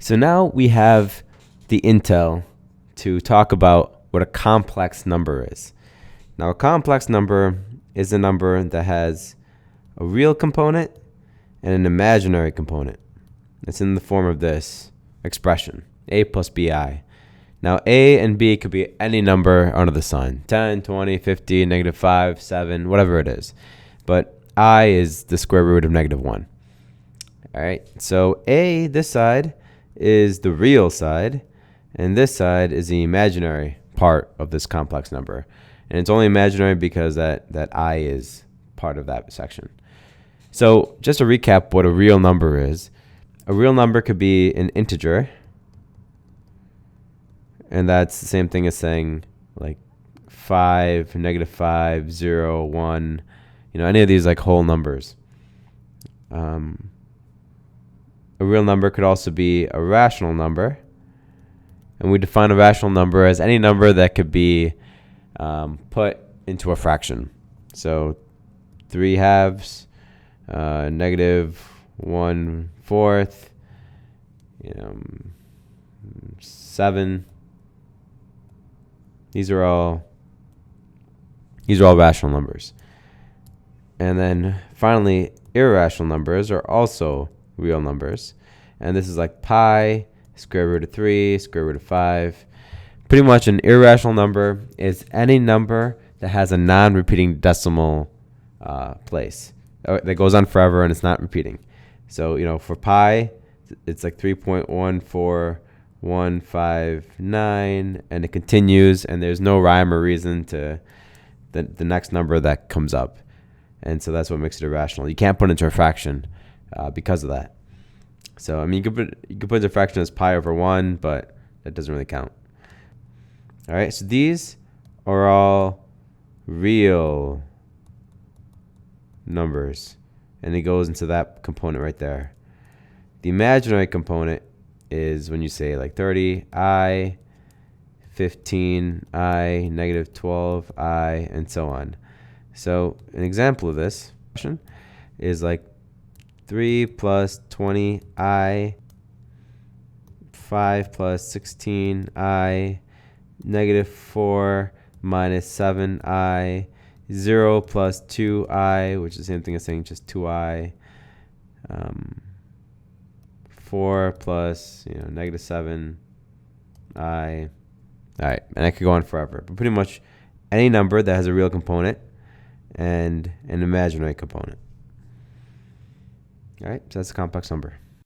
So now we have the intel to talk about what a complex number is. Now, a complex number is a number that has a real component and an imaginary component. It's in the form of this expression, a plus bi. Now, a and b could be any number under the sun, 10, 20, 50, negative 5, 7, whatever it is. But I is the square root of negative 1. All right, so a, this side, is the real side, and this side is the imaginary part of this complex number. And it's only imaginary because that I is part of that section. So just to recap what a real number is, a real number could be an integer, and that's the same thing as saying like 5, negative 5, 0, 1, any of these like whole numbers. A real number could also be a rational number. And we define a rational number as any number that could be put into a fraction. So 3 halves, negative 1/4, 7. These are all rational numbers. And then finally, irrational numbers are also real numbers. And this is like pi, square root of 3, square root of 5. Pretty much an irrational number is any number that has a non-repeating decimal place. That goes on forever and it's not repeating. So, for pi, it's like 3.14159, and it continues, and there's no rhyme or reason to the next number that comes up. And so that's what makes it irrational. You can't put it into a fraction because of that. So, you could put it into a fraction as pi over 1, but that doesn't really count. All right, so these are all real numbers, and it goes into that component right there. The imaginary component is when you say like 30i, 15i, negative 12i, and so on. So an example of this is like 3 plus 20i, 5 plus 16i, negative 4 minus 7i, 0 plus 2i, which is the same thing as saying just 2i, 4 plus negative 7i. All right, and I could go on forever. But pretty much any number that has a real component and an imaginary component. All right, so that's a complex number.